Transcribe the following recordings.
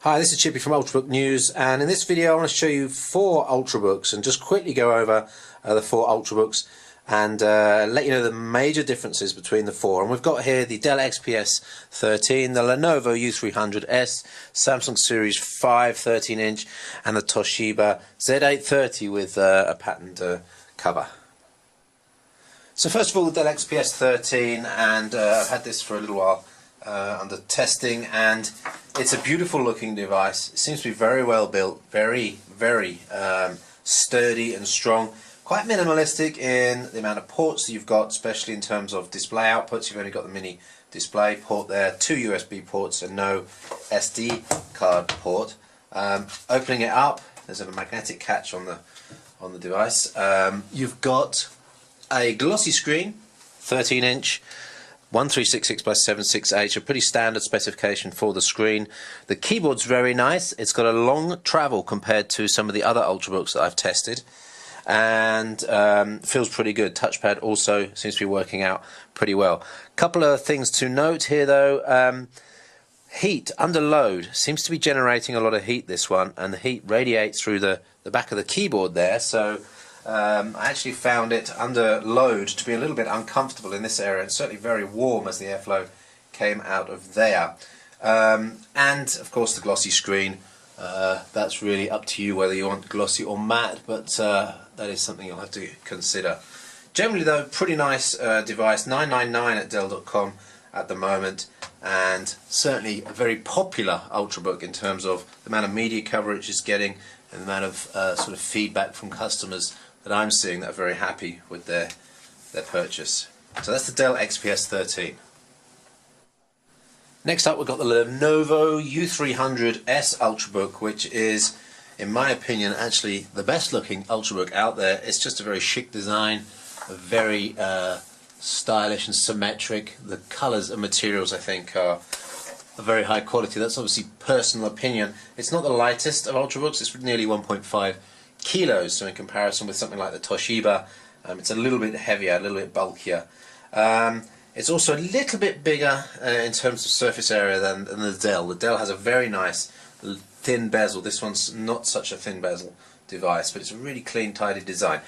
Hi, this is Chippy from Ultrabooknews, and in this video I want to show you 4 Ultrabooks and just quickly go over the 4 Ultrabooks and let you know the major differences between the 4. And we've got here the Dell XPS 13, the Lenovo U300S, Samsung Series 5 13-inch, and the Toshiba Z830 with a patterned cover. So first of all, the Dell XPS 13, and I've had this for a little while under testing, and it's a beautiful looking device. It seems to be very well built, very sturdy and strong, quite minimalistic in the amount of ports that you've got, especially in terms of display outputs. You've only got the mini display port there, 2 USB ports and no SD card port. Opening it up, there's a magnetic catch on the device. You've got a glossy screen, 13-inch, 1366 by 768, a pretty standard specification for the screen. The keyboard's very nice. It's got a long travel compared to some of the other Ultrabooks that I've tested, and feels pretty good. Touchpad also seems to be working out pretty well. Couple of things to note here though. Heat under load seems to be generating a lot of heat, this one, and the heat radiates through the back of the keyboard there, so I actually found it under load to be a little bit uncomfortable in this area, and certainly very warm as the airflow came out of there. And of course the glossy screen, that's really up to you whether you want glossy or matte, but that is something you'll have to consider. Generally though, pretty nice device, $999 at Dell.com at the moment, and certainly a very popular Ultrabook in terms of the amount of media coverage it's getting and the amount of sort of feedback from customers that I'm seeing that are very happy with their purchase. So that's the Dell XPS 13. Next up, we've got the Lenovo U300S Ultrabook, which is, in my opinion, actually the best looking Ultrabook out there. It's just a very chic design, very stylish and symmetric. The colours and materials, I think, are very high quality. That's obviously personal opinion. It's not the lightest of Ultrabooks. It's nearly 1.5 kilos, so in comparison with something like the Toshiba, it's a little bit heavier, a little bit bulkier. It's also a little bit bigger in terms of surface area than the Dell. The Dell has a very nice thin bezel. This one's not such a thin bezel device, but it's a really clean, tidy design.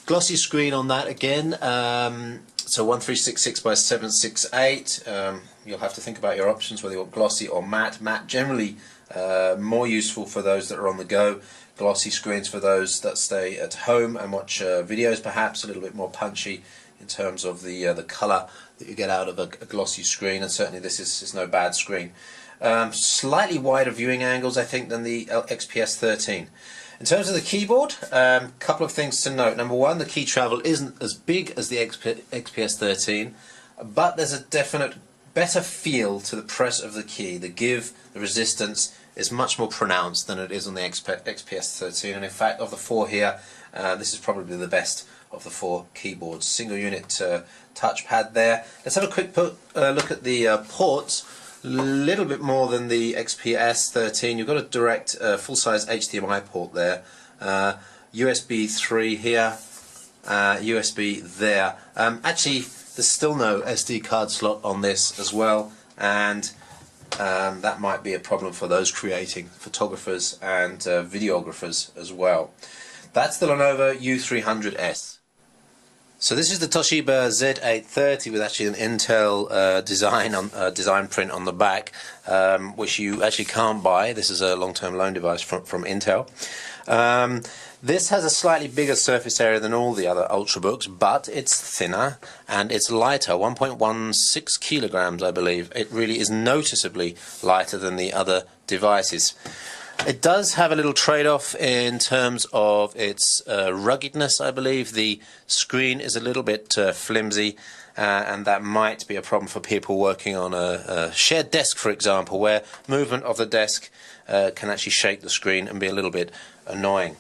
Glossy screen on that again, so 1366 by 768. You'll have to think about your options, whether you want glossy or matte. Matte generally more useful for those that are on the go. Glossy screens for those that stay at home and watch videos, perhaps a little bit more punchy in terms of the colour that you get out of a glossy screen, and certainly this is no bad screen. Slightly wider viewing angles, I think, than the XPS 13. In terms of the keyboard, couple of things to note. Number one, the key travel isn't as big as the XPS 13, but there's a definite better feel to the press of the key. The give, the resistance is much more pronounced than it is on the XPS 13, and in fact, of the 4 here, this is probably the best of the 4 keyboards. Single unit touchpad there. Let's have a quick look at the ports. A little bit more than the XPS 13. You've got a direct full-size HDMI port there, USB 3 here, USB there. Actually, there's still no SD card slot on this as well, and that might be a problem for those creating, photographers and videographers as well. That's the Lenovo U300S. So this is the Toshiba Z830 with actually an Intel design print on the back, which you actually can't buy. This is a long-term loan device from Intel. This has a slightly bigger surface area than all the other Ultrabooks, but it's thinner and it's lighter, 1.16 kilograms, I believe. It really is noticeably lighter than the other devices. It does have a little trade-off in terms of its ruggedness, I believe. The screen is a little bit flimsy, and that might be a problem for people working on a shared desk, for example, where movement of the desk can actually shake the screen and be a little bit annoying.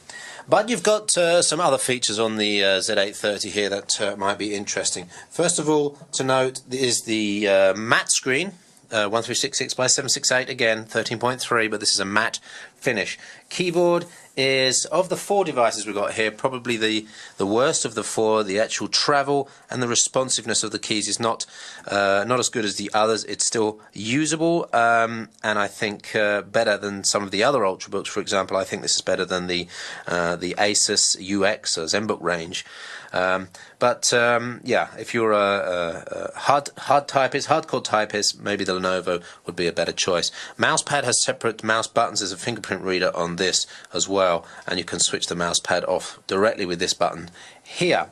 But you've got some other features on the Z830 here that might be interesting. First of all, to note is the matte screen, 1366 by 768, again 13.3, but this is a matte finish. Keyboard is, of the 4 devices we've got here, probably the worst of the 4. The actual travel and the responsiveness of the keys is not as good as the others. It's still usable, and I think better than some of the other Ultrabooks. For example, I think this is better than the Asus UX or ZenBook range. Yeah, if you're a hardcore typist, maybe the Lenovo would be a better choice. Mousepad has separate mouse buttons. There's a fingerprint reader on this as well, and you can switch the mousepad off directly with this button here.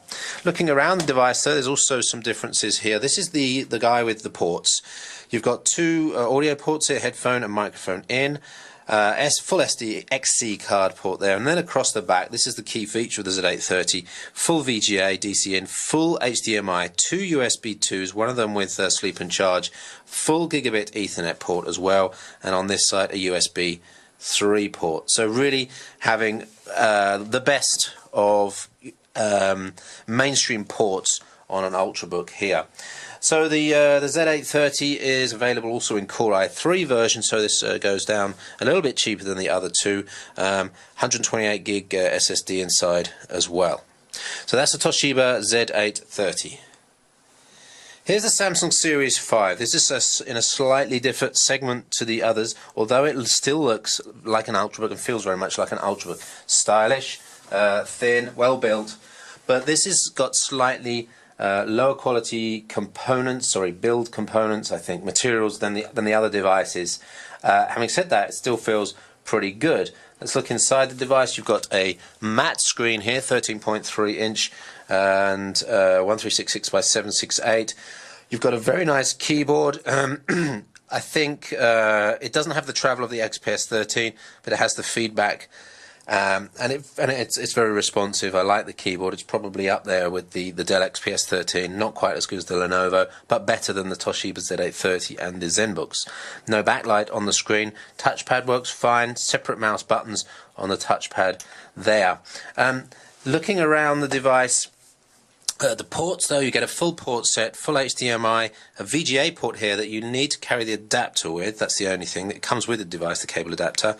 Looking around the device, though, there's also some differences here. This is the guy with the ports. You've got 2 audio ports here, headphone and microphone in. Full SD XC card port there, and then across the back, this is the key feature of the Z830, full VGA, DC in, full HDMI, 2 USB 2s, one of them with sleep and charge, full gigabit Ethernet port as well, and on this side a USB 3 port. So really having the best of mainstream ports on an Ultrabook here. So the Z830 is available also in Core i3 version, so this goes down a little bit cheaper than the other 2. 128 gig SSD inside as well. So that's the Toshiba Z830. Here's the Samsung Series 5. This is in a slightly different segment to the others, although it still looks like an Ultrabook and feels very much like an Ultrabook. Stylish, thin, well built, but this has got slightly lower quality components, build components, I think, materials than the other devices. Having said that, it still feels pretty good. Let's look inside the device. You've got a matte screen here, 13.3 inch and 1366 by 768. You've got a very nice keyboard. I think it doesn't have the travel of the XPS 13, but it has the feedback. And it's very responsive. I like the keyboard. It's probably up there with the Dell XPS 13. Not quite as good as the Lenovo, but better than the Toshiba Z830 and the ZenBooks. No backlight on the screen. Touchpad works fine. Separate mouse buttons on the touchpad there. Looking around the device, the ports, though, you get a full port set, full HDMI, a VGA port here that you need to carry the adapter with. That's the only thing that comes with the device, the cable adapter.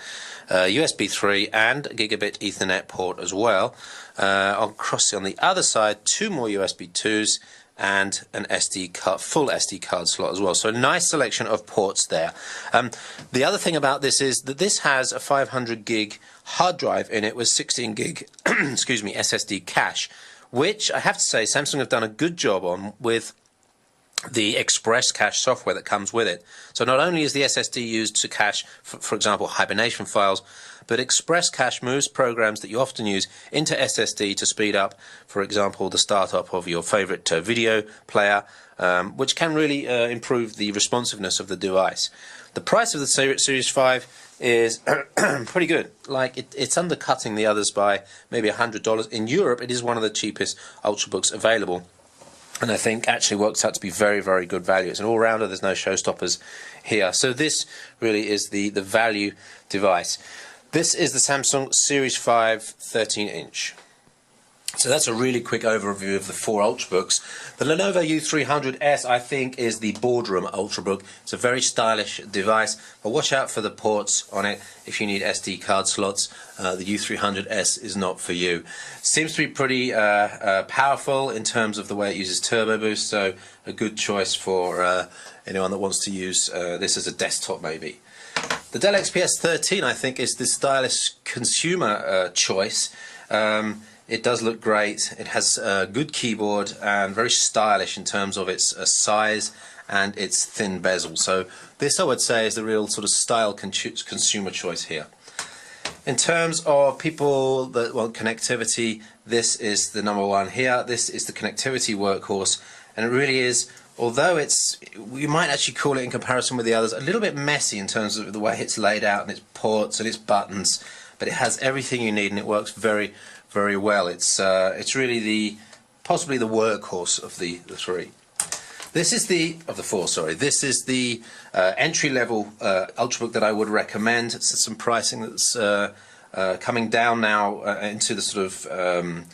USB 3 and a gigabit Ethernet port as well. On the other side, 2 more USB 2s and an SD card, full SD card slot as well. So a nice selection of ports there. The other thing about this is that this has a 500 gig hard drive in it with 16 gig excuse me, SSD cache, which I have to say Samsung have done a good job on with the Express Cache software that comes with it. So not only is the SSD used to cache, for example, hibernation files, but Express Cache moves programs that you often use into SSD to speed up, for example, the startup of your favorite video player, which can really improve the responsiveness of the device. The price of the Series 5 is pretty good. Like it's undercutting the others by maybe $100. In Europe, it is one of the cheapest Ultrabooks available, and I think actually works out to be very, very good value. It's an all-rounder. There's no showstoppers here. So this really is the value device. This is the Samsung Series 5 13-inch. So that's a really quick overview of the 4 Ultrabooks. The Lenovo U300S, I think, is the boardroom Ultrabook. It's a very stylish device, but watch out for the ports on it if you need SD card slots. The U300S is not for you. Seems to be pretty powerful in terms of the way it uses turbo boost, so a good choice for anyone that wants to use this as a desktop maybe. The Dell XPS 13, I think, is the stylish consumer choice. It does look great. It has a good keyboard and very stylish in terms of its size and its thin bezel. So this, I would say, is the real sort of style consumer choice here. In terms of people that want connectivity, this is the #1 here. This is the connectivity workhorse, and it really is, although it's, we might actually call it in comparison with the others, a little bit messy in terms of the way it's laid out and its ports and its buttons, but it has everything you need and it works very, very well. It's really possibly the workhorse of the 3. This is the four. Sorry, this is the entry-level Ultrabook that I would recommend. It's some pricing that's coming down now into the sort of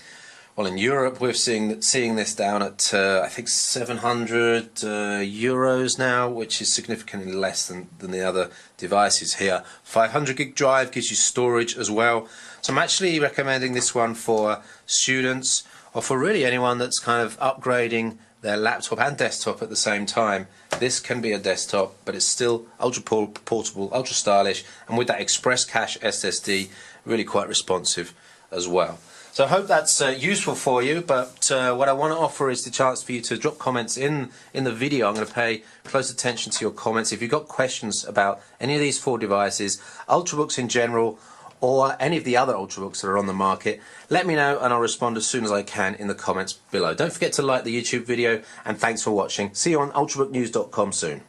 Well, in Europe, we're seeing this down at I think 700 euros now, which is significantly less than the other devices here. 500 gig drive gives you storage as well. So I'm actually recommending this one for students, or for really anyone that's kind of upgrading their laptop and desktop at the same time. This can be a desktop, but it's still ultra portable, ultra stylish, and with that express cache SSD, really quite responsive as well. So I hope that's useful for you, but what I want to offer is the chance for you to drop comments in the video. I'm going to pay close attention to your comments. If you've got questions about any of these 4 devices, Ultrabooks in general, or any of the other Ultrabooks that are on the market, let me know and I'll respond as soon as I can in the comments below. Don't forget to like the YouTube video, and thanks for watching. See you on ultrabooknews.com soon.